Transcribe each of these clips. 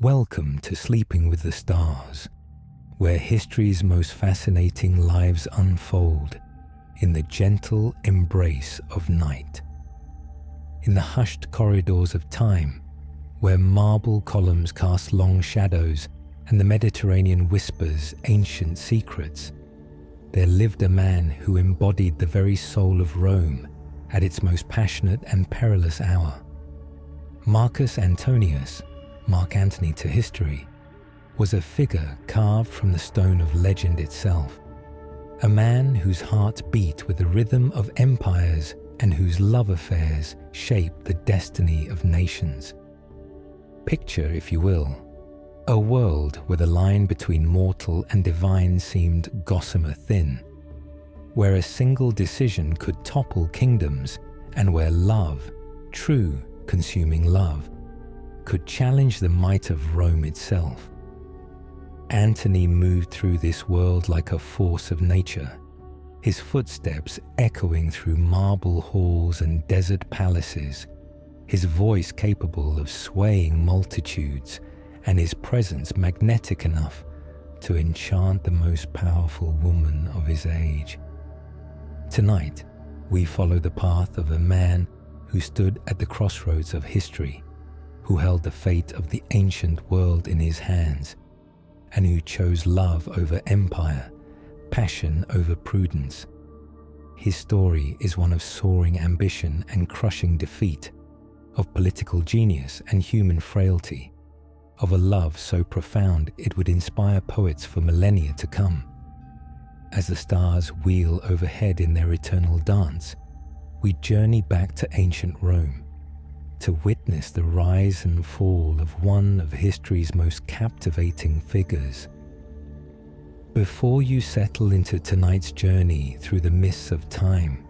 Welcome to Sleeping with the Stars, where history's most fascinating lives unfold in the gentle embrace of night. In the hushed corridors of time, where marble columns cast long shadows and the Mediterranean whispers ancient secrets, there lived a man who embodied the very soul of Rome at its most passionate and perilous hour. Marcus Antonius, Mark Antony to history, was a figure carved from the stone of legend itself, a man whose heart beat with the rhythm of empires and whose love affairs shaped the destiny of nations. Picture, if you will, a world where the line between mortal and divine seemed gossamer thin, where a single decision could topple kingdoms, and where love, true consuming love, could challenge the might of Rome itself. Antony moved through this world like a force of nature, his footsteps echoing through marble halls and desert palaces, his voice capable of swaying multitudes, and his presence magnetic enough to enchant the most powerful woman of his age. Tonight, we follow the path of a man who stood at the crossroads of history, who held the fate of the ancient world in his hands, and who chose love over empire, passion over prudence. His story is one of soaring ambition and crushing defeat, of political genius and human frailty, of a love so profound it would inspire poets for millennia to come. As the stars wheel overhead in their eternal dance, we journey back to ancient Rome, to witness the rise and fall of one of history's most captivating figures. Before you settle into tonight's journey through the mists of time,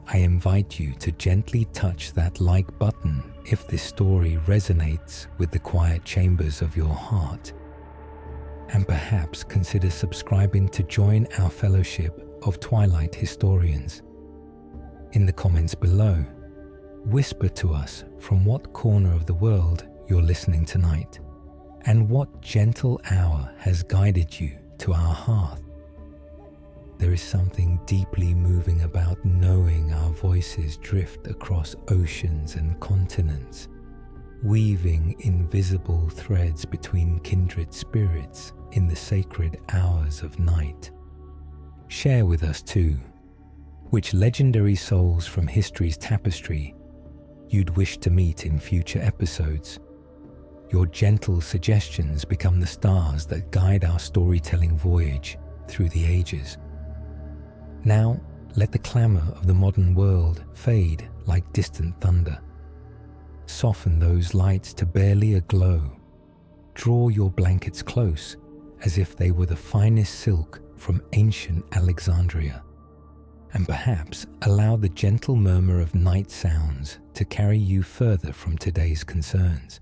I invite you to gently touch that like button if this story resonates with the quiet chambers of your heart, and perhaps consider subscribing to join our fellowship of Twilight historians. In the comments below, whisper to us from what corner of the world you're listening tonight, and what gentle hour has guided you to our hearth. There is something deeply moving about knowing our voices drift across oceans and continents, weaving invisible threads between kindred spirits in the sacred hours of night. Share with us too, which legendary souls from history's tapestry you'd wish to meet in future episodes. Your gentle suggestions become the stars that guide our storytelling voyage through the ages. Now, let the clamor of the modern world fade like distant thunder. Soften those lights to barely a glow. Draw your blankets close as if they were the finest silk from ancient Alexandria, and perhaps allow the gentle murmur of night sounds to carry you further from today's concerns.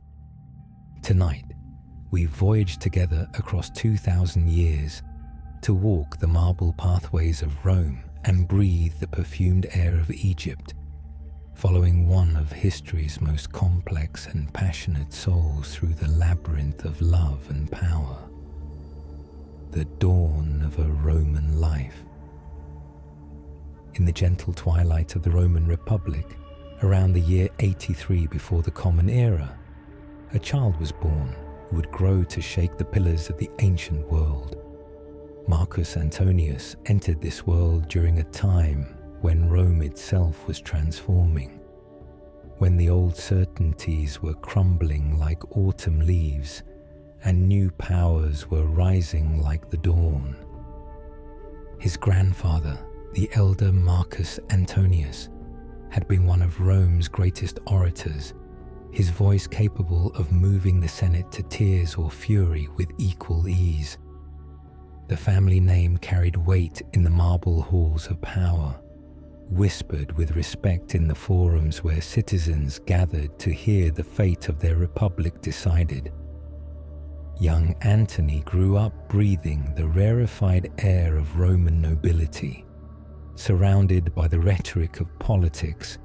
Tonight, we voyage together across 2,000 years to walk the marble pathways of Rome and breathe the perfumed air of Egypt, following one of history's most complex and passionate souls through the labyrinth of love and power. The dawn of a Roman life. In the gentle twilight of the Roman Republic, around the year 83 before the Common Era, a child was born who would grow to shake the pillars of the ancient world. Marcus Antonius entered this world during a time when Rome itself was transforming, when the old certainties were crumbling like autumn leaves and new powers were rising like the dawn. His grandfather, the elder Marcus Antonius, had been one of Rome's greatest orators, his voice capable of moving the Senate to tears or fury with equal ease. The family name carried weight in the marble halls of power, whispered with respect in the forums where citizens gathered to hear the fate of their republic decided. Young Antony grew up breathing the rarefied air of Roman nobility, surrounded by the rhetoric of politics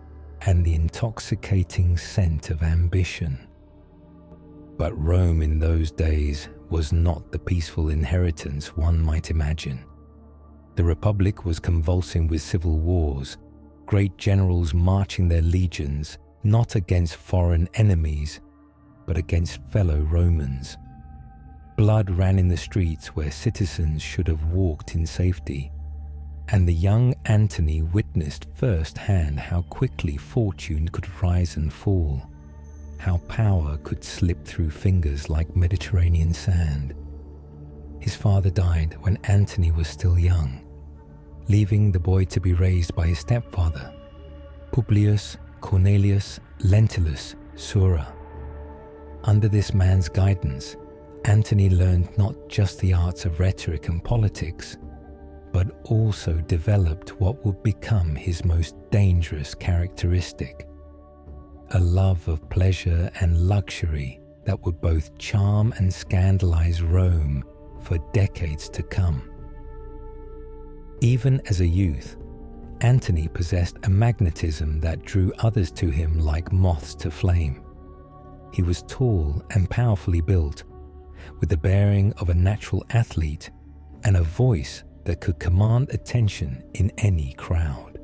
and the intoxicating scent of ambition. But Rome in those days was not the peaceful inheritance one might imagine. The Republic was convulsing with civil wars, great generals marching their legions not against foreign enemies, but against fellow Romans. Blood ran in the streets where citizens should have walked in safety, and the young Antony witnessed firsthand how quickly fortune could rise and fall, how power could slip through fingers like Mediterranean sand. His father died when Antony was still young, leaving the boy to be raised by his stepfather, Publius Cornelius Lentulus Sura. Under this man's guidance, Antony learned not just the arts of rhetoric and politics, but also developed what would become his most dangerous characteristic, a love of pleasure and luxury that would both charm and scandalize Rome for decades to come. Even as a youth, Antony possessed a magnetism that drew others to him like moths to flame. He was tall and powerfully built, with the bearing of a natural athlete and a voice that could command attention in any crowd.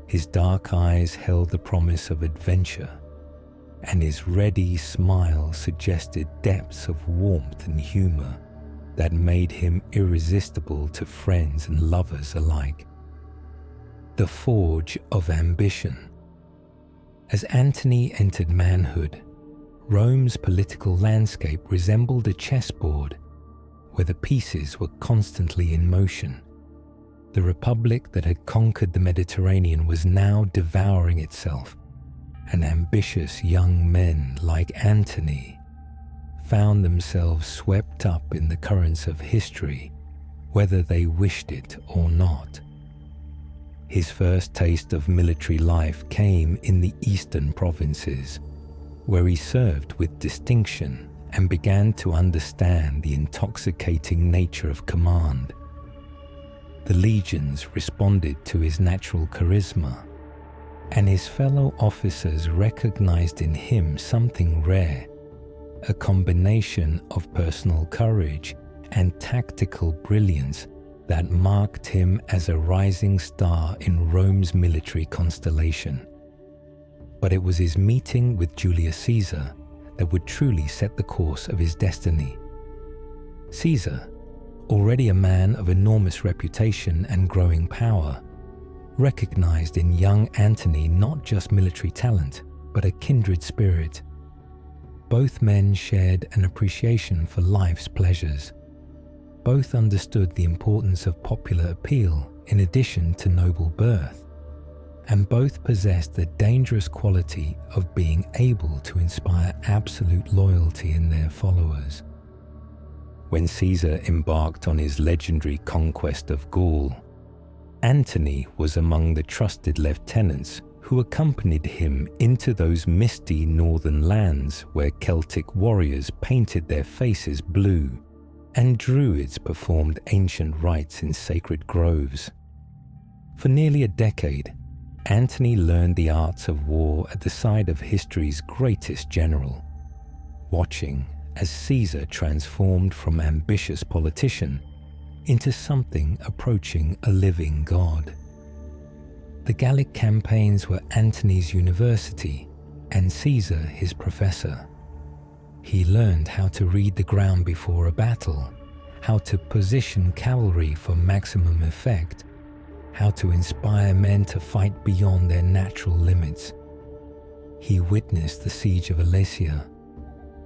His dark eyes held the promise of adventure, and his ready smile suggested depths of warmth and humor that made him irresistible to friends and lovers alike. The forge of ambition. As Antony entered manhood, Rome's political landscape resembled a chessboard where the pieces were constantly in motion. The republic that had conquered the Mediterranean was now devouring itself, and ambitious young men like Antony found themselves swept up in the currents of history, whether they wished it or not. His first taste of military life came in the eastern provinces, where he served with distinction and began to understand the intoxicating nature of command. The legions responded to his natural charisma, and his fellow officers recognized in him something rare, a combination of personal courage and tactical brilliance that marked him as a rising star in Rome's military constellation. But it was his meeting with Julius Caesar that would truly set the course of his destiny. Caesar, already a man of enormous reputation and growing power, recognized in young Antony not just military talent, but a kindred spirit. Both men shared an appreciation for life's pleasures. Both understood the importance of popular appeal in addition to noble birth, and both possessed the dangerous quality of being able to inspire absolute loyalty in their followers. When Caesar embarked on his legendary conquest of Gaul, Antony was among the trusted lieutenants who accompanied him into those misty northern lands where Celtic warriors painted their faces blue and druids performed ancient rites in sacred groves. For nearly a decade, Antony learned the arts of war at the side of history's greatest general, watching as Caesar transformed from ambitious politician into something approaching a living god. The Gallic campaigns were Antony's university and Caesar his professor. He learned how to read the ground before a battle, how to position cavalry for maximum effect, how to inspire men to fight beyond their natural limits. He witnessed the siege of Alesia,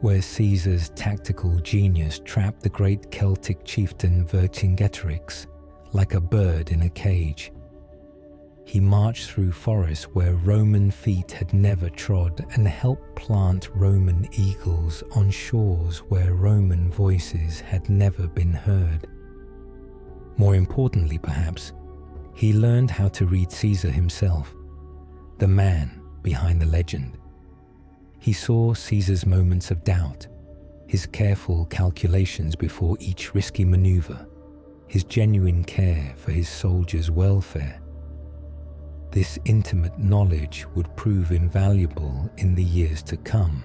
where Caesar's tactical genius trapped the great Celtic chieftain Vercingetorix like a bird in a cage. He marched through forests where Roman feet had never trod and helped plant Roman eagles on shores where Roman voices had never been heard. More importantly, perhaps, he learned how to read Caesar himself, the man behind the legend. He saw Caesar's moments of doubt, his careful calculations before each risky maneuver, his genuine care for his soldiers' welfare. This intimate knowledge would prove invaluable in the years to come,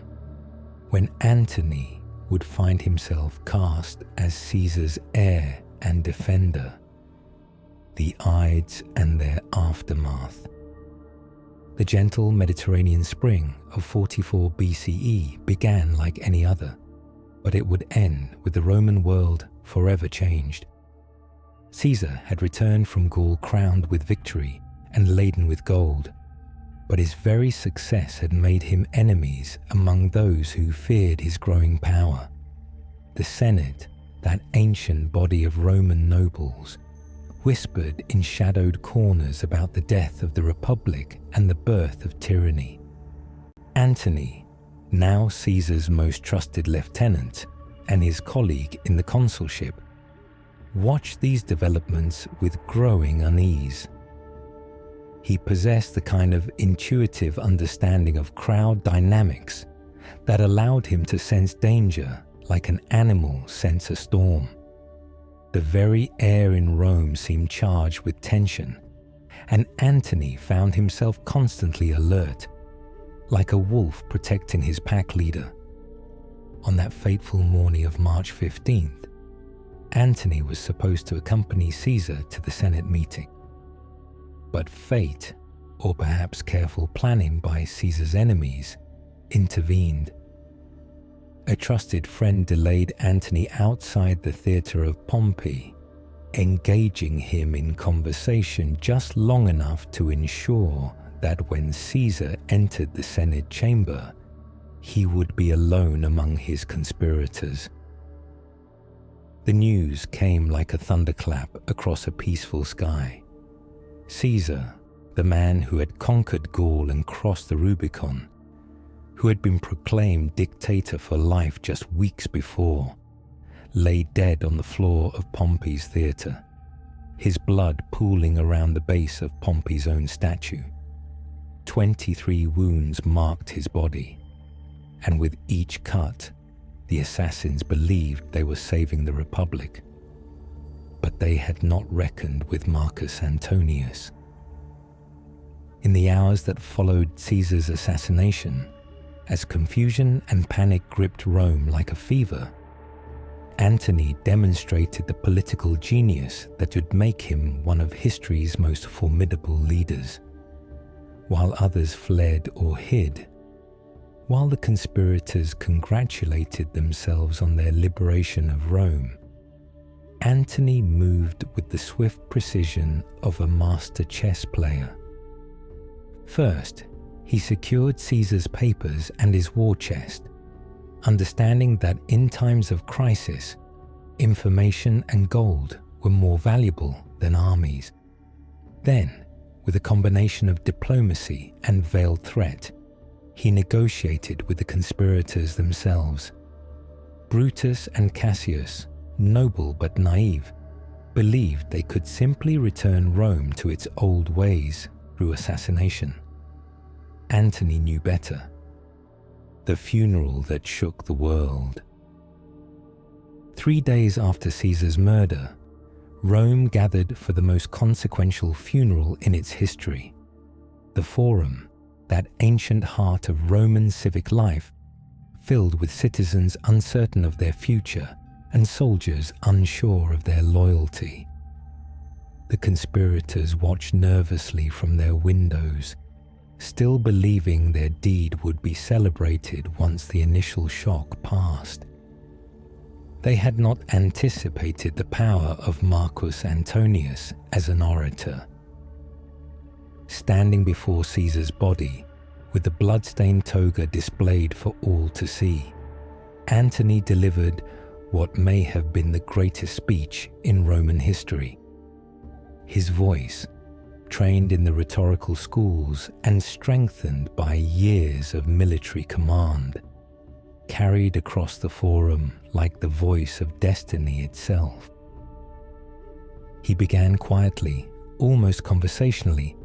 when Antony would find himself cast as Caesar's heir and defender. The Ides and their aftermath. The gentle Mediterranean spring of 44 BCE began like any other, but it would end with the Roman world forever changed. Caesar had returned from Gaul crowned with victory and laden with gold, but his very success had made him enemies among those who feared his growing power. The Senate, that ancient body of Roman nobles, whispered in shadowed corners about the death of the Republic and the birth of tyranny. Antony, now Caesar's most trusted lieutenant and his colleague in the consulship, watched these developments with growing unease. He possessed the kind of intuitive understanding of crowd dynamics that allowed him to sense danger like an animal senses a storm. The very air in Rome seemed charged with tension, and Antony found himself constantly alert, like a wolf protecting his pack leader. On that fateful morning of March 15th, Antony was supposed to accompany Caesar to the Senate meeting. But fate, or perhaps careful planning by Caesar's enemies, intervened. A trusted friend delayed Antony outside the theatre of Pompey, engaging him in conversation just long enough to ensure that when Caesar entered the Senate chamber, he would be alone among his conspirators. The news came like a thunderclap across a peaceful sky. Caesar, the man who had conquered Gaul and crossed the Rubicon, who had been proclaimed dictator for life just weeks before, lay dead on the floor of Pompey's theatre, his blood pooling around the base of Pompey's own statue. 23 wounds marked his body, and with each cut, the assassins believed they were saving the Republic. But they had not reckoned with Marcus Antonius. In the hours that followed Caesar's assassination, as confusion and panic gripped Rome like a fever, Antony demonstrated the political genius that would make him one of history's most formidable leaders. While others fled or hid, while the conspirators congratulated themselves on their liberation of Rome, Antony moved with the swift precision of a master chess player. First, he secured Caesar's papers and his war chest, understanding that in times of crisis, information and gold were more valuable than armies. Then, with a combination of diplomacy and veiled threat, he negotiated with the conspirators themselves. Brutus and Cassius, noble but naive, believed they could simply return Rome to its old ways through assassination. Antony knew better. The funeral that shook the world. 3 days after Caesar's murder, Rome gathered for the most consequential funeral in its history. The Forum, that ancient heart of Roman civic life, filled with citizens uncertain of their future and soldiers unsure of their loyalty. The conspirators watched nervously from their windows, still believing their deed would be celebrated once the initial shock passed. They had not anticipated the power of Marcus Antonius as an orator. Standing before Caesar's body, with the blood-stained toga displayed for all to see, Antony delivered what may have been the greatest speech in Roman history. His voice, trained in the rhetorical schools and strengthened by years of military command, carried across the Forum like the voice of destiny itself. He began quietly, almost conversationally,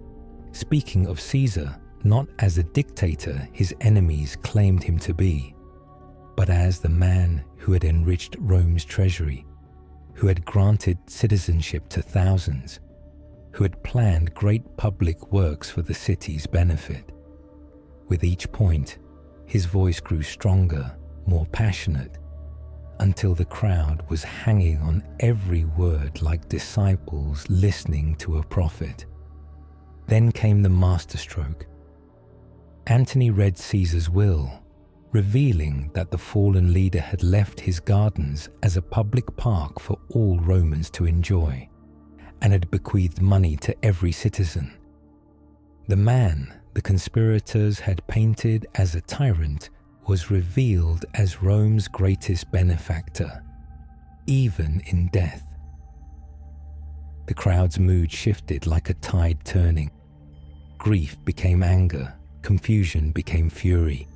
speaking of Caesar not as the dictator his enemies claimed him to be, but as the man who had enriched Rome's treasury, who had granted citizenship to thousands, who had planned great public works for the city's benefit. With each point, his voice grew stronger, more passionate, until the crowd was hanging on every word like disciples listening to a prophet. Then came the masterstroke. Antony read Caesar's will, revealing that the fallen leader had left his gardens as a public park for all Romans to enjoy, and had bequeathed money to every citizen. The man the conspirators had painted as a tyrant was revealed as Rome's greatest benefactor, even in death. The crowd's mood shifted like a tide turning. Grief became anger, confusion became fury.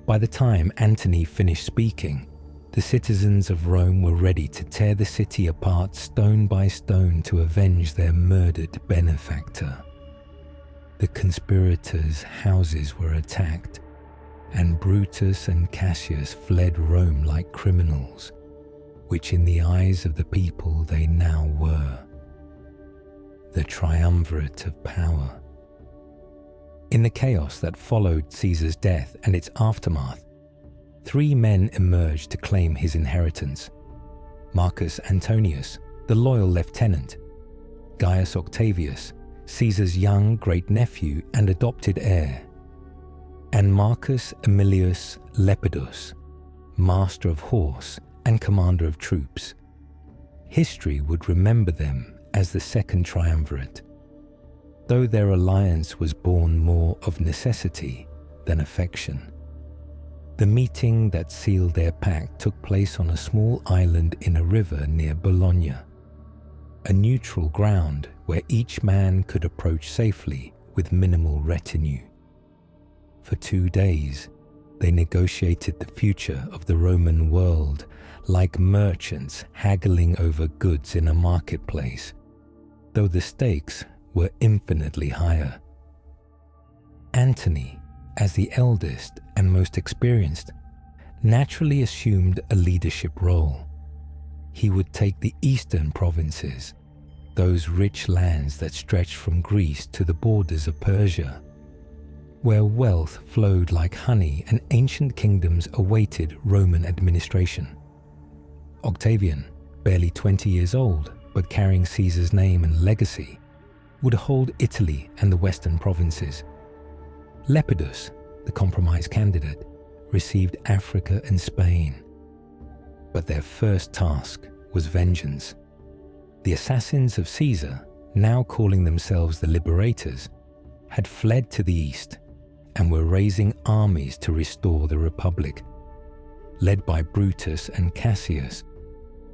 By the time Antony finished speaking, the citizens of Rome were ready to tear the city apart stone by stone to avenge their murdered benefactor. The conspirators' houses were attacked, and Brutus and Cassius fled Rome like criminals, which in the eyes of the people they now were. The triumvirate of power. In the chaos that followed Caesar's death and its aftermath, 3 men emerged to claim his inheritance: Marcus Antonius, the loyal lieutenant; Gaius Octavius, Caesar's young great-nephew and adopted heir; and Marcus Aemilius Lepidus, master of horse and commander of troops. History would remember them as the second triumvirate, though their alliance was born more of necessity than affection. The meeting that sealed their pact took place on a small island in a river near Bologna, a neutral ground where each man could approach safely with minimal retinue. For 2 days, they negotiated the future of the Roman world like merchants haggling over goods in a marketplace, though the stakes were infinitely higher. Antony, as the eldest and most experienced, naturally assumed a leadership role. He would take the eastern provinces, those rich lands that stretched from Greece to the borders of Persia, where wealth flowed like honey and ancient kingdoms awaited Roman administration. Octavian, barely 20 years old but carrying Caesar's name and legacy, would hold Italy and the western provinces. Lepidus, the compromise candidate, received Africa and Spain. But their first task was vengeance. The assassins of Caesar, now calling themselves the Liberators, had fled to the east and were raising armies to restore the Republic. Led by Brutus and Cassius,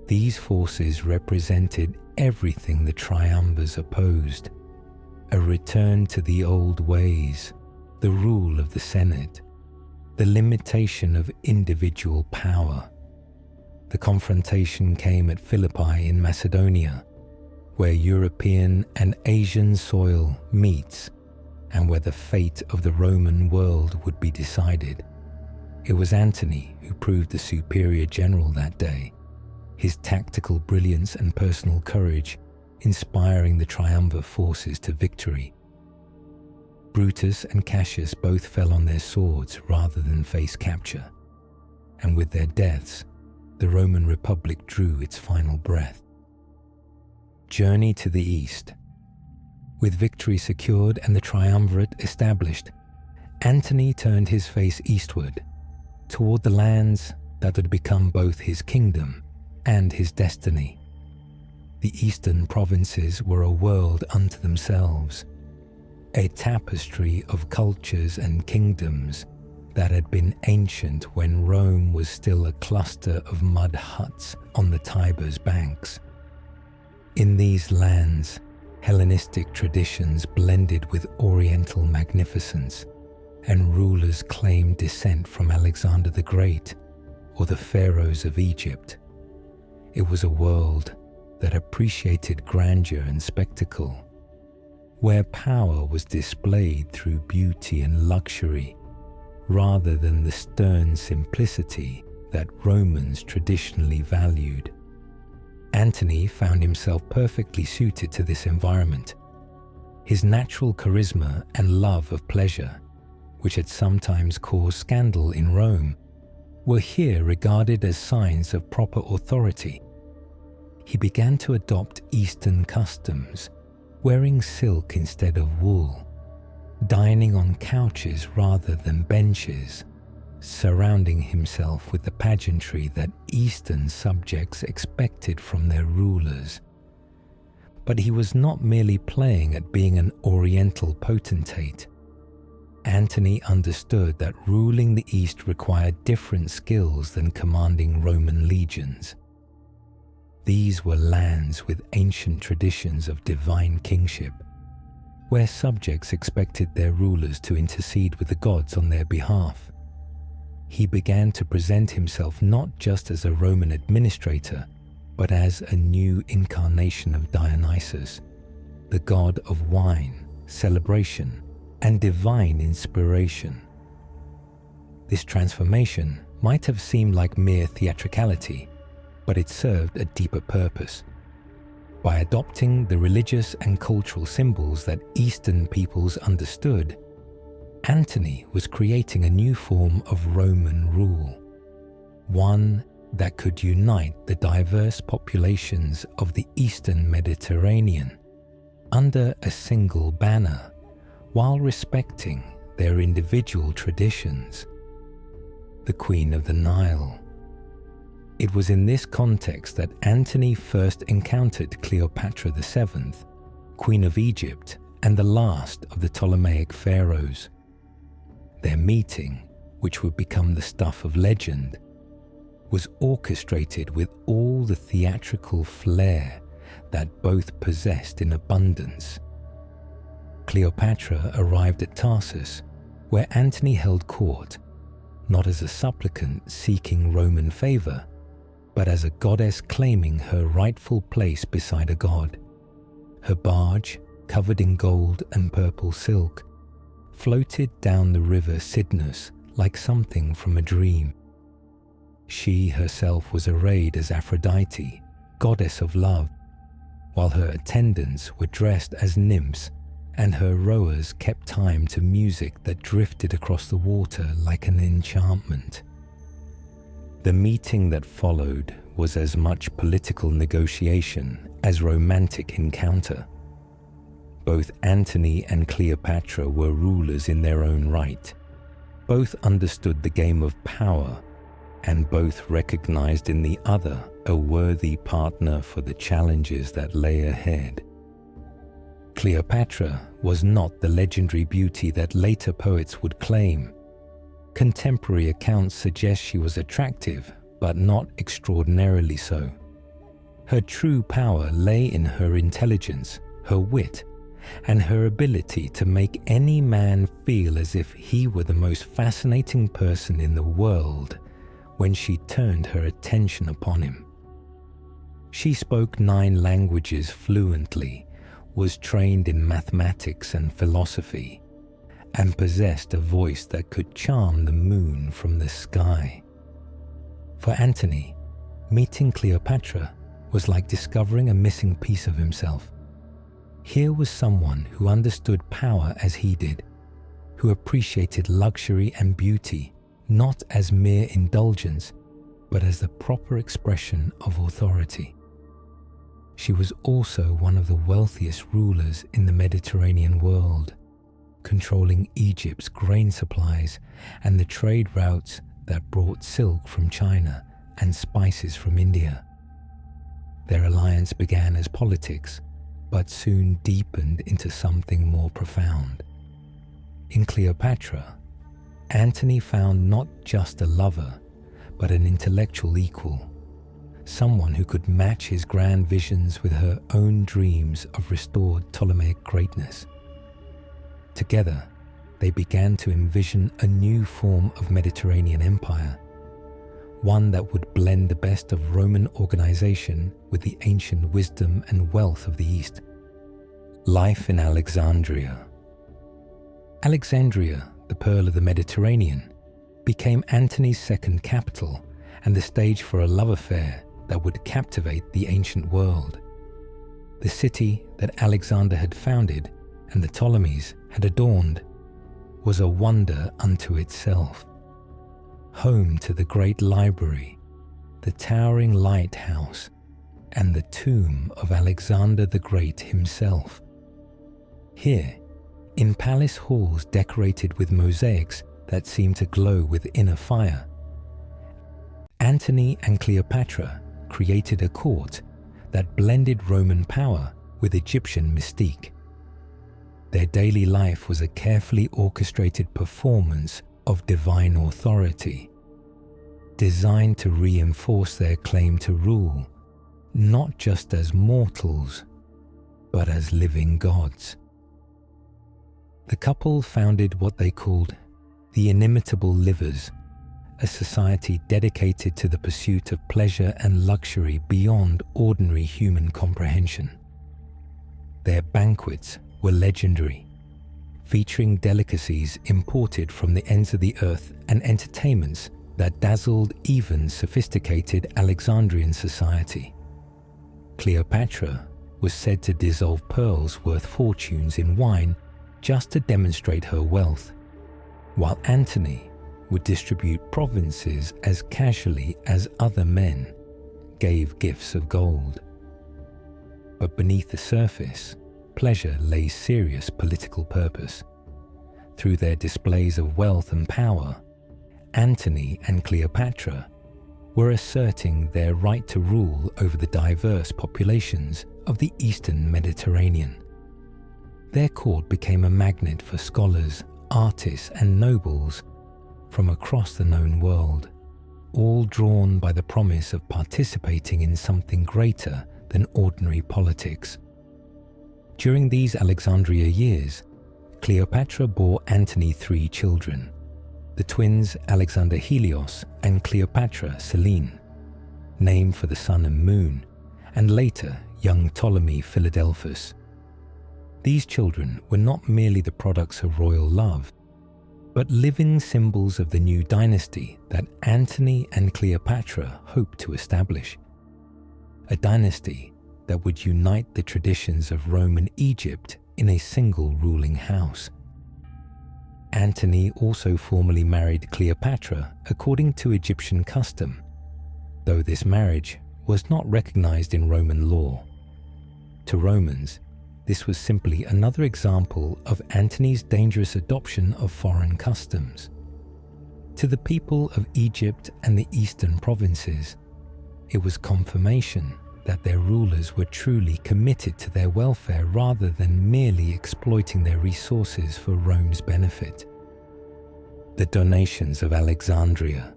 these forces represented everything the triumvirs opposed: a return to the old ways, the rule of the Senate, the limitation of individual power. The confrontation came at Philippi in Macedonia, where European and Asian soil meets and where the fate of the Roman world would be decided. It was Antony who proved the superior general that day, his tactical brilliance and personal courage inspiring the triumvir forces to victory. Brutus and Cassius both fell on their swords rather than face capture, and with their deaths, the Roman Republic drew its final breath. Journey to the east. With victory secured and the triumvirate established, Antony turned his face eastward, toward the lands that would become both his kingdom and his destiny. The eastern provinces were a world unto themselves, a tapestry of cultures and kingdoms that had been ancient when Rome was still a cluster of mud huts on the Tiber's banks. In these lands, Hellenistic traditions blended with Oriental magnificence, and rulers claimed descent from Alexander the Great or the pharaohs of Egypt. It was a world that appreciated grandeur and spectacle, where power was displayed through beauty and luxury, rather than the stern simplicity that Romans traditionally valued. Antony found himself perfectly suited to this environment. His natural charisma and love of pleasure, which had sometimes caused scandal in Rome, were here regarded as signs of proper authority. He began to adopt Eastern customs, wearing silk instead of wool, dining on couches rather than benches, surrounding himself with the pageantry that Eastern subjects expected from their rulers. But he was not merely playing at being an Oriental potentate. Antony understood that ruling the East required different skills than commanding Roman legions. These were lands with ancient traditions of divine kingship, where subjects expected their rulers to intercede with the gods on their behalf. He began to present himself not just as a Roman administrator, but as a new incarnation of Dionysus, the god of wine, celebration, and divine inspiration. This transformation might have seemed like mere theatricality, but it served a deeper purpose. By adopting the religious and cultural symbols that Eastern peoples understood, Antony was creating a new form of Roman rule, one that could unite the diverse populations of the Eastern Mediterranean under a single banner, while respecting their individual traditions. The Queen of the Nile. It was in this context that Antony first encountered Cleopatra VII, Queen of Egypt and the last of the Ptolemaic pharaohs. Their meeting, which would become the stuff of legend, was orchestrated with all the theatrical flair that both possessed in abundance. Cleopatra arrived at Tarsus, where Antony held court, not as a supplicant seeking Roman favor, but as a goddess claiming her rightful place beside a god. Her barge, covered in gold and purple silk, floated down the river Cydnus like something from a dream. She herself was arrayed as Aphrodite, goddess of love, while her attendants were dressed as nymphs, and her rowers kept time to music that drifted across the water like an enchantment. The meeting that followed was as much political negotiation as romantic encounter. Both Antony and Cleopatra were rulers in their own right. Both understood the game of power, and both recognized in the other a worthy partner for the challenges that lay ahead. Cleopatra was not the legendary beauty that later poets would claim. Contemporary accounts suggest she was attractive, but not extraordinarily so. Her true power lay in her intelligence, her wit, and her ability to make any man feel as if he were the most fascinating person in the world when she turned her attention upon him. She spoke 9 languages fluently, was trained in mathematics and philosophy, and possessed a voice that could charm the moon from the sky. For Antony, meeting Cleopatra was like discovering a missing piece of himself. Here was someone who understood power as he did, who appreciated luxury and beauty not as mere indulgence, but as the proper expression of authority. She was also one of the wealthiest rulers in the Mediterranean world, controlling Egypt's grain supplies and the trade routes that brought silk from China and spices from India. Their alliance began as politics, but soon deepened into something more profound. In Cleopatra, Antony found not just a lover, but an intellectual equal, someone who could match his grand visions with her own dreams of restored Ptolemaic greatness. Together, they began to envision a new form of Mediterranean empire, one that would blend the best of Roman organization with the ancient wisdom and wealth of the East. Life in Alexandria. Alexandria, the pearl of the Mediterranean, became Antony's second capital and the stage for a love affair that would captivate the ancient world. The city that Alexander had founded and the Ptolemies had adorned was a wonder unto itself. home to the great library, the towering lighthouse, and the tomb of Alexander the Great himself. Here, in palace halls decorated with mosaics that seem to glow with inner fire, Antony and Cleopatra created a court that blended Roman power with Egyptian mystique. Their daily life was a carefully orchestrated performance of divine authority, designed to reinforce their claim to rule, not just as mortals, but as living gods. The couple founded what they called the Inimitable Livers, a society dedicated to the pursuit of pleasure and luxury beyond ordinary human comprehension. Their banquets were legendary, featuring delicacies imported from the ends of the earth and entertainments that dazzled even sophisticated Alexandrian society. Cleopatra was said to dissolve pearls worth fortunes in wine just to demonstrate her wealth, while Antony would distribute provinces as casually as other men gave gifts of gold. But beneath the surface, pleasure lay serious political purpose. Through their displays of wealth and power, Antony and Cleopatra were asserting their right to rule over the diverse populations of the Eastern Mediterranean. Their court became a magnet for scholars, artists, and nobles from across the known world, all drawn by the promise of participating in something greater than ordinary politics. During these Alexandria years, Cleopatra bore Antony 3 children, the twins Alexander Helios and Cleopatra Selene, named for the sun and moon, and later young Ptolemy Philadelphus. These children were not merely the products of royal love, but living symbols of the new dynasty that Antony and Cleopatra hoped to establish. A dynasty that would unite the traditions of Rome and Egypt in a single ruling house. Antony also formally married Cleopatra according to Egyptian custom, though this marriage was not recognized in Roman law. To Romans, this was simply another example of Antony's dangerous adoption of foreign customs. To the people of Egypt and the eastern provinces, it was confirmation that their rulers were truly committed to their welfare rather than merely exploiting their resources for Rome's benefit. The donations of Alexandria.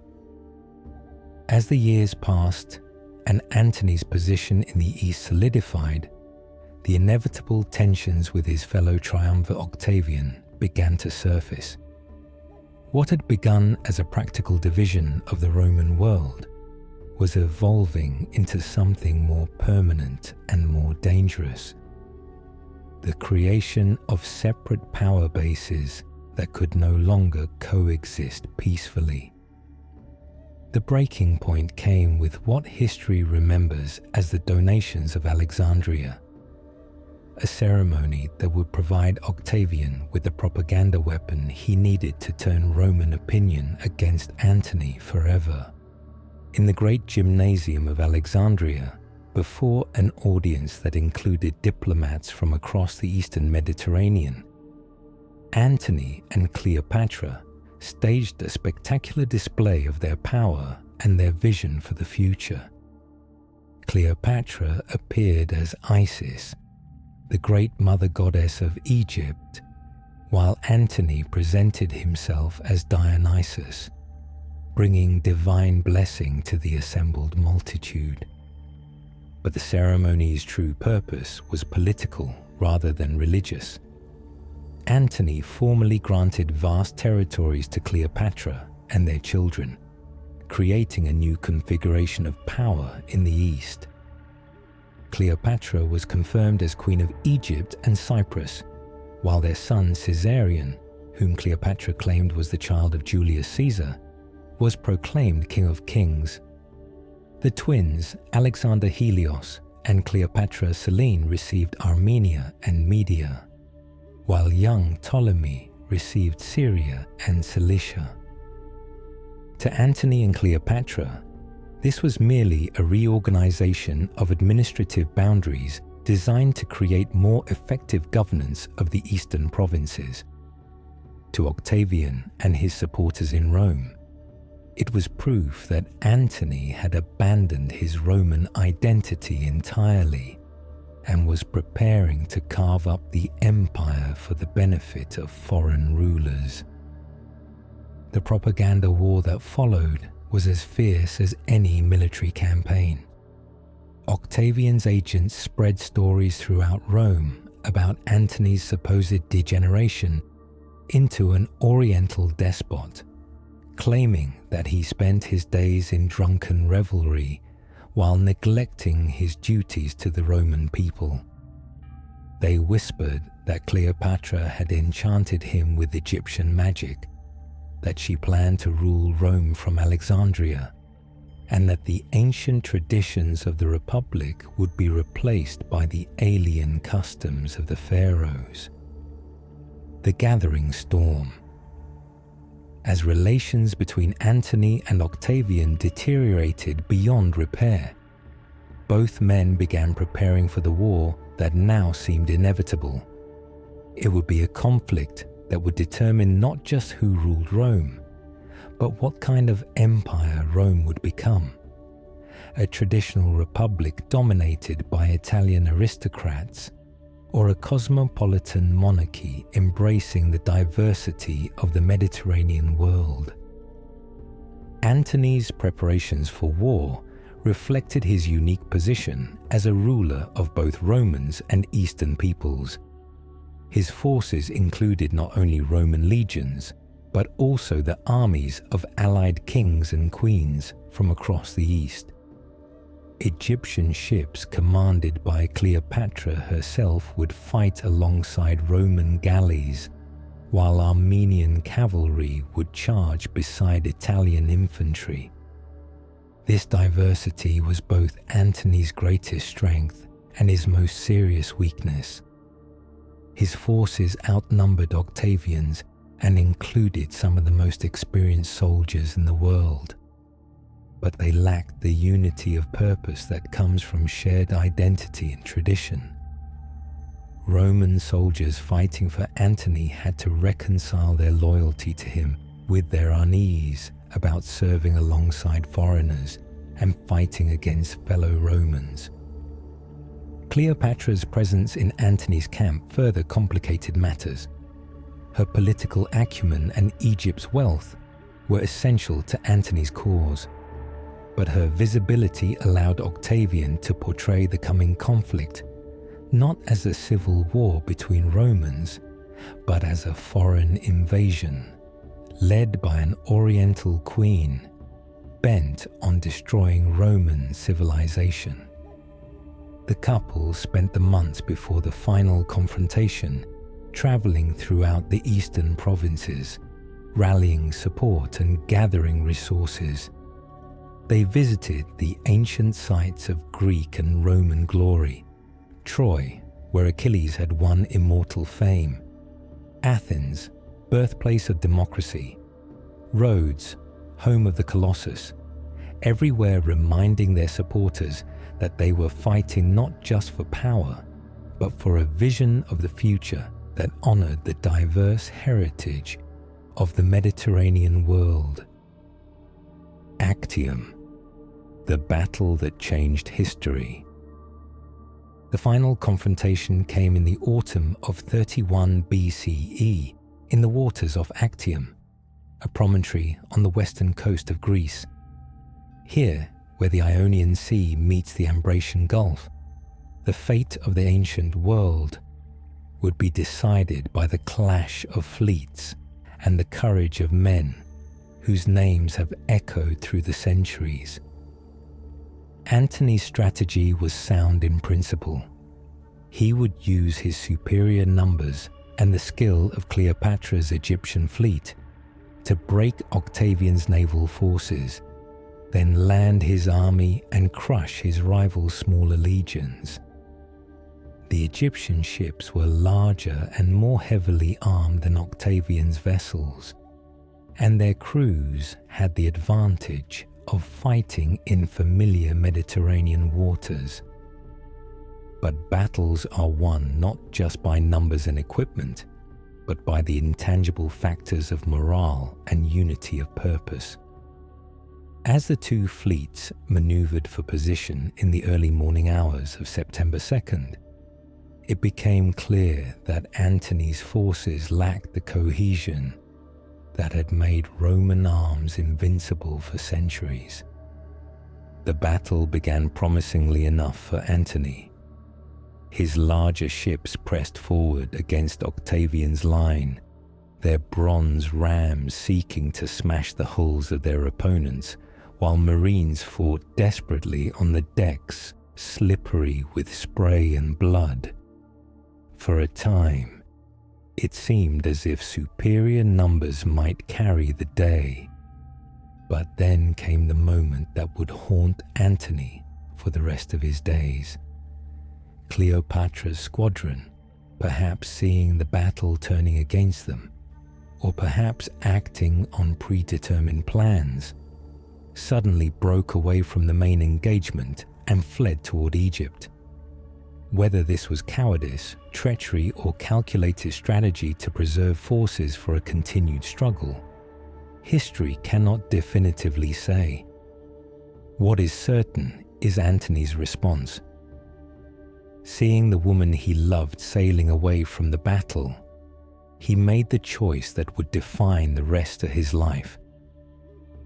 As the years passed and Antony's position in the east solidified, the inevitable tensions with his fellow triumvir Octavian began to surface. What had begun as a practical division of the Roman world was evolving into something more permanent and more dangerous: the creation of separate power bases that could no longer coexist peacefully. The breaking point came with what history remembers as the donations of Alexandria, a ceremony that would provide Octavian with the propaganda weapon he needed to turn Roman opinion against Antony forever. In the great gymnasium of Alexandria, before an audience that included diplomats from across the Eastern Mediterranean, Antony and Cleopatra staged a spectacular display of their power and their vision for the future. Cleopatra appeared as Isis, the great mother goddess of Egypt, while Antony presented himself as Dionysus, bringing divine blessing to the assembled multitude. But the ceremony's true purpose was political rather than religious. Antony formally granted vast territories to Cleopatra and their children, creating a new configuration of power in the East. Cleopatra was confirmed as Queen of Egypt and Cyprus, while their son Caesarion, whom Cleopatra claimed was the child of Julius Caesar, was proclaimed King of Kings. The twins Alexander Helios and Cleopatra Selene received Armenia and Media, while young Ptolemy received Syria and Cilicia. To Antony and Cleopatra, this was merely a reorganization of administrative boundaries designed to create more effective governance of the eastern provinces. To Octavian and his supporters in Rome, it was proof that Antony had abandoned his Roman identity entirely and was preparing to carve up the empire for the benefit of foreign rulers. The propaganda war that followed was as fierce as any military campaign. Octavian's agents spread stories throughout Rome about Antony's supposed degeneration into an Oriental despot, claiming that he spent his days in drunken revelry while neglecting his duties to the Roman people. They whispered that Cleopatra had enchanted him with Egyptian magic, that she planned to rule Rome from Alexandria, and that the ancient traditions of the Republic would be replaced by the alien customs of the pharaohs. The gathering storm. As relations between Antony and Octavian deteriorated beyond repair, both men began preparing for the war that now seemed inevitable. It would be a conflict that would determine not just who ruled Rome, but what kind of empire Rome would become. A traditional republic dominated by Italian aristocrats, or a cosmopolitan monarchy embracing the diversity of the Mediterranean world. Antony's preparations for war reflected his unique position as a ruler of both Romans and Eastern peoples. His forces included not only Roman legions, but also the armies of allied kings and queens from across the East. Egyptian ships commanded by Cleopatra herself would fight alongside Roman galleys, while Armenian cavalry would charge beside Italian infantry. This diversity was both Antony's greatest strength and his most serious weakness. His forces outnumbered Octavian's and included some of the most experienced soldiers in the world, but they lacked the unity of purpose that comes from shared identity and tradition. Roman soldiers fighting for Antony had to reconcile their loyalty to him with their unease about serving alongside foreigners and fighting against fellow Romans. Cleopatra's presence in Antony's camp further complicated matters. Her political acumen and Egypt's wealth were essential to Antony's cause, but her visibility allowed Octavian to portray the coming conflict not as a civil war between Romans, but as a foreign invasion led by an Oriental queen bent on destroying Roman civilization. The couple spent the months before the final confrontation traveling throughout the eastern provinces, rallying support and gathering resources. They visited the ancient sites of Greek and Roman glory: Troy, where Achilles had won immortal fame; Athens, birthplace of democracy; Rhodes, home of the Colossus, everywhere reminding their supporters that they were fighting not just for power, but for a vision of the future that honored the diverse heritage of the Mediterranean world. Actium, the battle that changed history. The final confrontation came in the autumn of 31 BCE in the waters of Actium, a promontory on the western coast of Greece. Here, where the Ionian Sea meets the Ambracian Gulf, the fate of the ancient world would be decided by the clash of fleets and the courage of men whose names have echoed through the centuries. Antony's strategy was sound in principle. He would use his superior numbers and the skill of Cleopatra's Egyptian fleet to break Octavian's naval forces, then land his army and crush his rival's smaller legions. The Egyptian ships were larger and more heavily armed than Octavian's vessels, and their crews had the advantage of fighting in familiar Mediterranean waters. But battles are won not just by numbers and equipment, but by the intangible factors of morale and unity of purpose. As the two fleets maneuvered for position in the early morning hours of September 2nd, it became clear that Antony's forces lacked the cohesion that had made Roman arms invincible for centuries. The battle began promisingly enough for Antony. His larger ships pressed forward against Octavian's line, their bronze rams seeking to smash the hulls of their opponents, while marines fought desperately on the decks, slippery with spray and blood. For a time, it seemed as if superior numbers might carry the day. But then came the moment that would haunt Antony for the rest of his days. Cleopatra's squadron, perhaps seeing the battle turning against them, or perhaps acting on predetermined plans, suddenly broke away from the main engagement and fled toward Egypt. Whether this was cowardice, treachery, or calculated strategy to preserve forces for a continued struggle, history cannot definitively say. What is certain is Antony's response. Seeing the woman he loved sailing away from the battle, he made the choice that would define the rest of his life.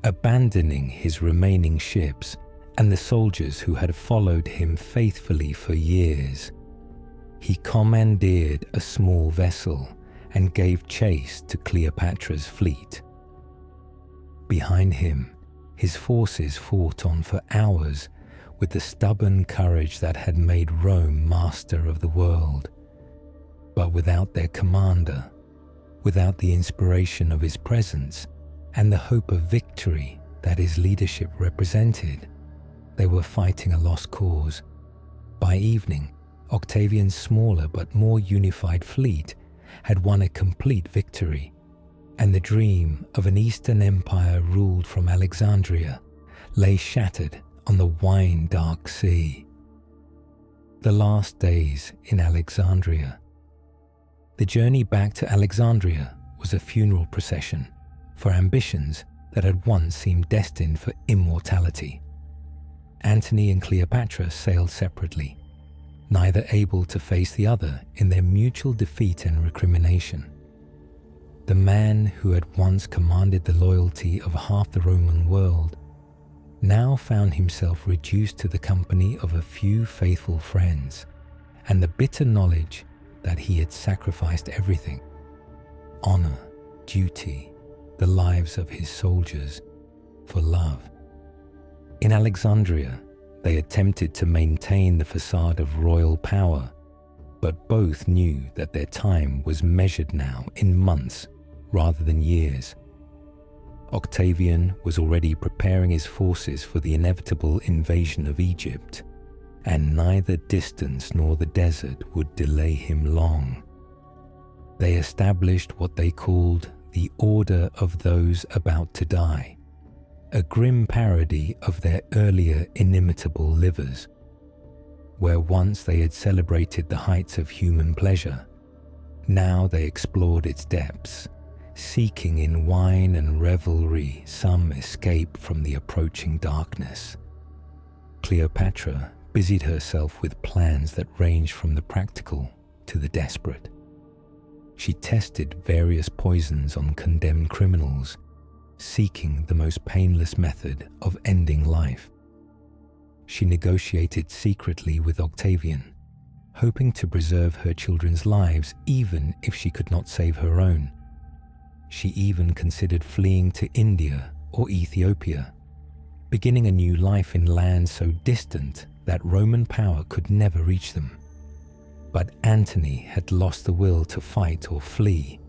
Abandoning his remaining ships and the soldiers who had followed him faithfully for years, he commandeered a small vessel and gave chase to Cleopatra's fleet. Behind him, his forces fought on for hours with the stubborn courage that had made Rome master of the world. But without their commander, without the inspiration of his presence and the hope of victory that his leadership represented, they were fighting a lost cause. By evening, Octavian's smaller but more unified fleet had won a complete victory, and the dream of an Eastern empire ruled from Alexandria lay shattered on the wine-dark sea. The last days in Alexandria. The journey back to Alexandria was a funeral procession for ambitions that had once seemed destined for immortality. Antony and Cleopatra sailed separately, neither able to face the other in their mutual defeat and recrimination. The man who had once commanded the loyalty of half the Roman world now found himself reduced to the company of a few faithful friends and the bitter knowledge that he had sacrificed everything: honor, duty, the lives of his soldiers, for love. In Alexandria, they attempted to maintain the facade of royal power, but both knew that their time was measured now in months rather than years. Octavian was already preparing his forces for the inevitable invasion of Egypt, and neither distance nor the desert would delay him long. They established what they called the Order of Those About to Die, a grim parody of their earlier inimitable livers. Where once they had celebrated the heights of human pleasure, now they explored its depths, seeking in wine and revelry some escape from the approaching darkness. Cleopatra busied herself with plans that ranged from the practical to the desperate. She tested various poisons on condemned criminals, seeking the most painless method of ending life. She negotiated secretly with Octavian, hoping to preserve her children's lives even if she could not save her own. She even considered fleeing to India or Ethiopia, beginning a new life in lands so distant that Roman power could never reach them. But Antony had lost the will to fight or flee.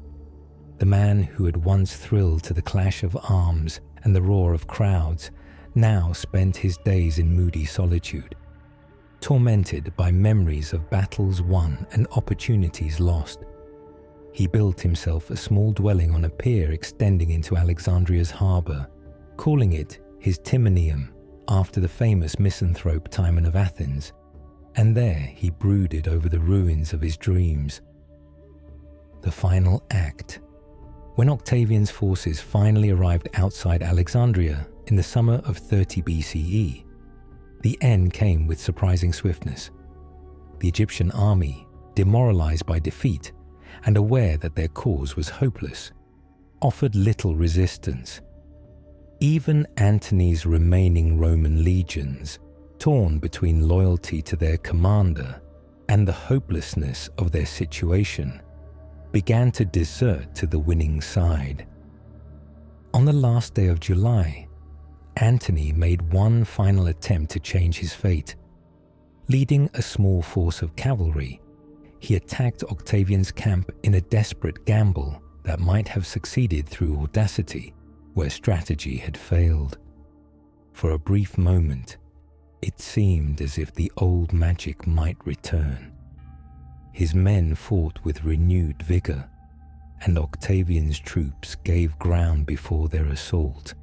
The man who had once thrilled to the clash of arms and the roar of crowds now spent his days in moody solitude, tormented by memories of battles won and opportunities lost. He built himself a small dwelling on a pier extending into Alexandria's harbour, calling it his Timonium after the famous misanthrope Timon of Athens, and there he brooded over the ruins of his dreams. The final act. When Octavian's forces finally arrived outside Alexandria in the summer of 30 BCE, the end came with surprising swiftness. The Egyptian army, demoralized by defeat and aware that their cause was hopeless, offered little resistance. Even Antony's remaining Roman legions, torn between loyalty to their commander and the hopelessness of their situation, began to desert to the winning side. On the last day of July, Antony made one final attempt to change his fate. Leading a small force of cavalry, he attacked Octavian's camp in a desperate gamble that might have succeeded through audacity where strategy had failed. For a brief moment, it seemed as if the old magic might return. His men fought with renewed vigor, and Octavian's troops gave ground before their assault.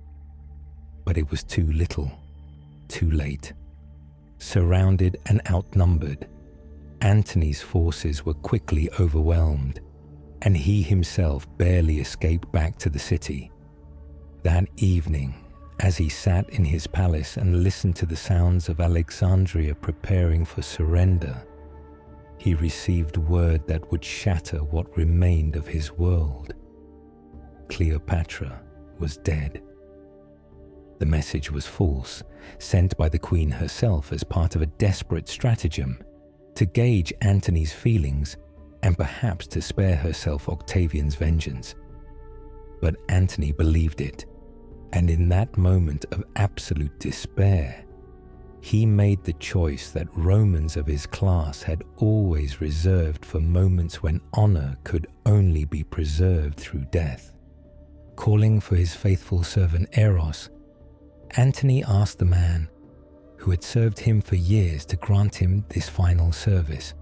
But it was too little, too late. Surrounded and outnumbered, Antony's forces were quickly overwhelmed, and he himself barely escaped back to the city. That evening, as he sat in his palace and listened to the sounds of Alexandria preparing for surrender, he received word that would shatter what remained of his world. Cleopatra was dead. The message was false, sent by the queen herself as part of a desperate stratagem to gauge Antony's feelings and perhaps to spare herself Octavian's vengeance. But Antony believed it, and in that moment of absolute despair, he made the choice that Romans of his class had always reserved for moments when honor could only be preserved through death. Calling for his faithful servant Eros, Antony asked the man who had served him for years to grant him this final service.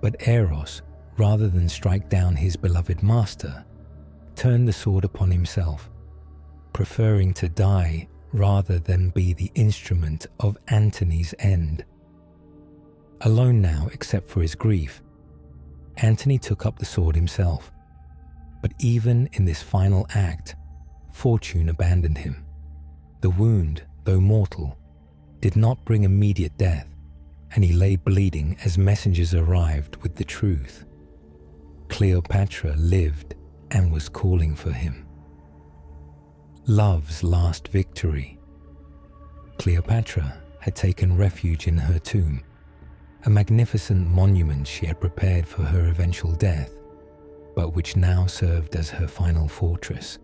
But Eros, rather than strike down his beloved master, turned the sword upon himself, preferring to die rather than be the instrument of Antony's end. Alone now except for his grief, Antony took up the sword himself. But even in this final act, fortune abandoned him. The wound, though mortal, did not bring immediate death, and he lay bleeding as messengers arrived with the truth. Cleopatra lived and was calling for him. Love's last victory. Cleopatra had taken refuge in her tomb, a magnificent monument she had prepared for her eventual death, but which now served as her final fortress.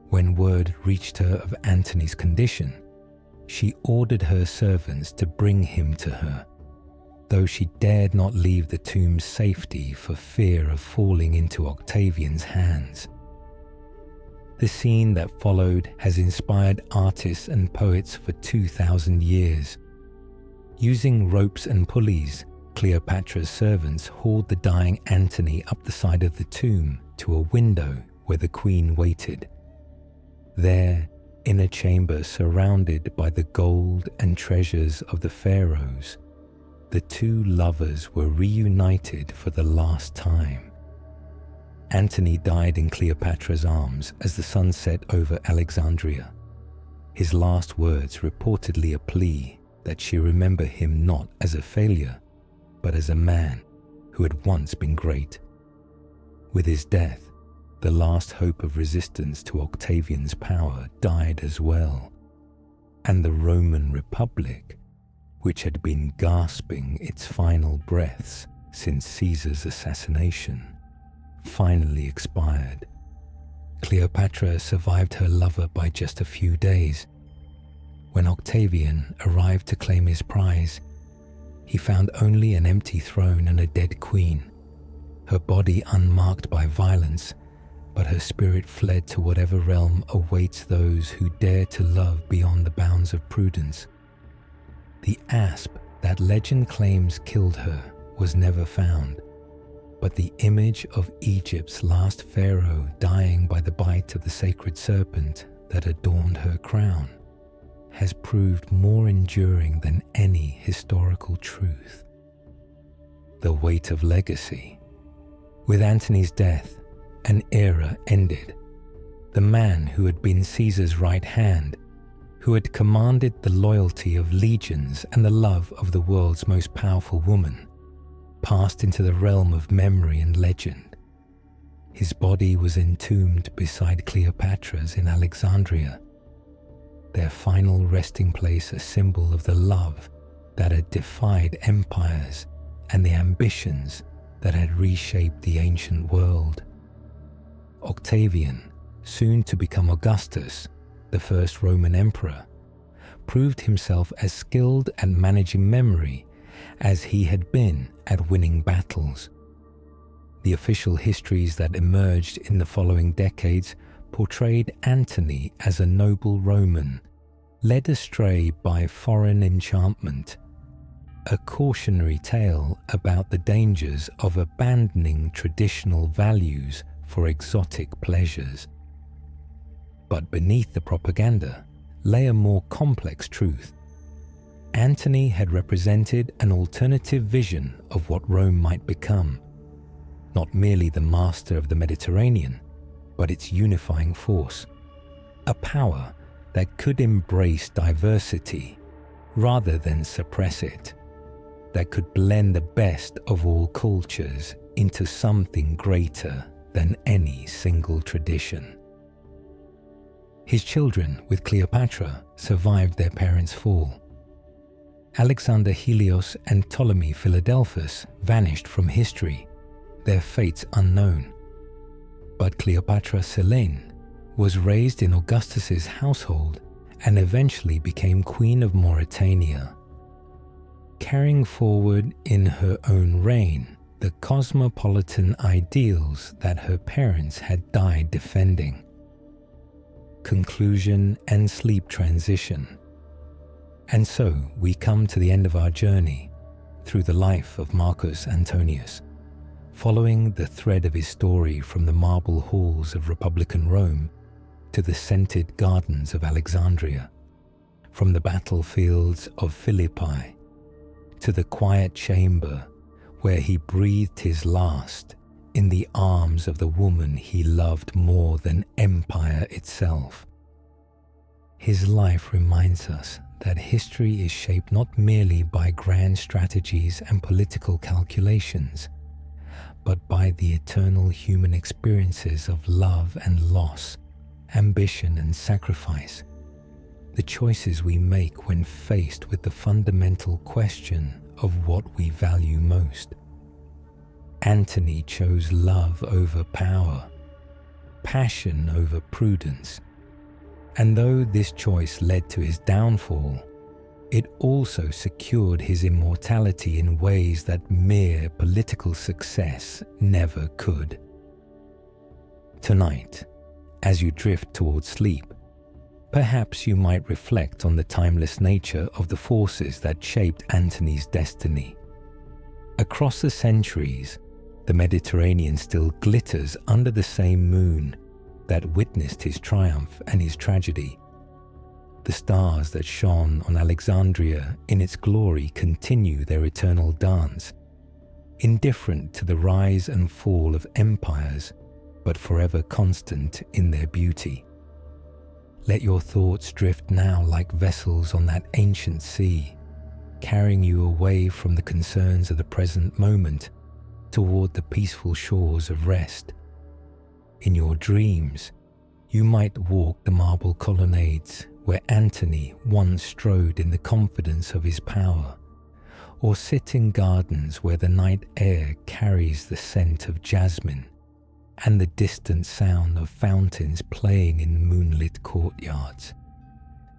When word reached her of Antony's condition, she ordered her servants to bring him to her, though she dared not leave the tomb's safety for fear of falling into Octavian's hands. The scene that followed has inspired artists and poets for 2,000 years. Using ropes and pulleys, Cleopatra's servants hauled the dying Antony up the side of the tomb to a window where the queen waited. There, in a chamber surrounded by the gold and treasures of the pharaohs, the two lovers were reunited for the last time. Antony died in Cleopatra's arms as the sun set over Alexandria, his last words reportedly a plea that she remember him not as a failure, but as a man who had once been great. With his death, the last hope of resistance to Octavian's power died as well, and the Roman Republic, which had been gasping its final breaths since Caesar's assassination, finally expired. Cleopatra survived her lover by just a few days. When Octavian arrived to claim his prize, he found only an empty throne and a dead queen, her body unmarked by violence, but her spirit fled to whatever realm awaits those who dare to love beyond the bounds of prudence. The asp that legend claims killed her was never found, But the image of Egypt's last pharaoh dying by the bite of the sacred serpent that adorned her crown has proved more enduring than any historical truth. The weight of legacy. With Antony's death, an era ended. The man who had been Caesar's right hand, who had commanded the loyalty of legions and the love of the world's most powerful woman, passed into the realm of memory and legend. His body was entombed beside Cleopatra's in Alexandria, their final resting place a symbol of the love that had defied empires and the ambitions that had reshaped the ancient world. Octavian, soon to become Augustus, the first Roman emperor, proved himself as skilled at managing memory as he had been at winning battles. The official histories that emerged in the following decades portrayed Antony as a noble Roman, led astray by foreign enchantment, a cautionary tale about the dangers of abandoning traditional values for exotic pleasures. But beneath the propaganda lay a more complex truth. Antony had represented an alternative vision of what Rome might become, not merely the master of the Mediterranean, but its unifying force, a power that could embrace diversity rather than suppress it, that could blend the best of all cultures into something greater than any single tradition. His children with Cleopatra survived their parents' fall. Alexander Helios and Ptolemy Philadelphus vanished from history, their fates unknown. But Cleopatra Selene was raised in Augustus's household and eventually became Queen of Mauritania, carrying forward in her own reign the cosmopolitan ideals that her parents had died defending. Conclusion and sleep transition. And so we come to the end of our journey through the life of Marcus Antonius, following the thread of his story from the marble halls of Republican Rome to the scented gardens of Alexandria, from the battlefields of Philippi to the quiet chamber where he breathed his last in the arms of the woman he loved more than empire itself. His life reminds us that history is shaped not merely by grand strategies and political calculations, but by the eternal human experiences of love and loss, ambition and sacrifice, the choices we make when faced with the fundamental question of what we value most. Antony chose love over power, passion over prudence, and though this choice led to his downfall, it also secured his immortality in ways that mere political success never could. Tonight, as you drift towards sleep, perhaps you might reflect on the timeless nature of the forces that shaped Antony's destiny. Across the centuries, the Mediterranean still glitters under the same moon that witnessed his triumph and his tragedy. The stars that shone on Alexandria in its glory continue their eternal dance, indifferent to the rise and fall of empires, but forever constant in their beauty. Let your thoughts drift now like vessels on that ancient sea, carrying you away from the concerns of the present moment toward the peaceful shores of rest. In your dreams, you might walk the marble colonnades where Antony once strode in the confidence of his power, or sit in gardens where the night air carries the scent of jasmine and the distant sound of fountains playing in moonlit courtyards.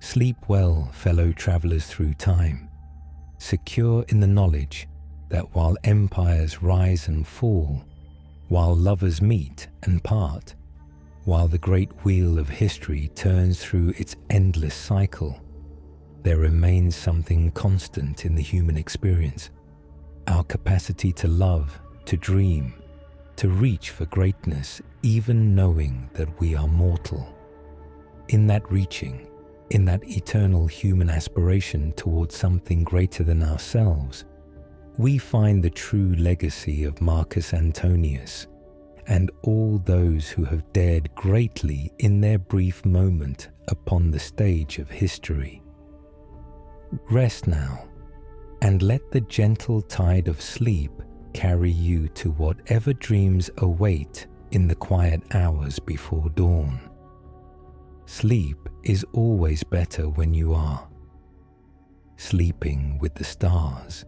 Sleep well, fellow travelers through time, secure in the knowledge that while empires rise and fall, while lovers meet and part, while the great wheel of history turns through its endless cycle, there remains something constant in the human experience: our capacity to love, to dream, to reach for greatness even knowing that we are mortal. In that reaching, in that eternal human aspiration towards something greater than ourselves, we find the true legacy of Marcus Antonius and all those who have dared greatly in their brief moment upon the stage of history. Rest now, and let the gentle tide of sleep carry you to whatever dreams await in the quiet hours before dawn. Sleep is always better when you are sleeping with the stars.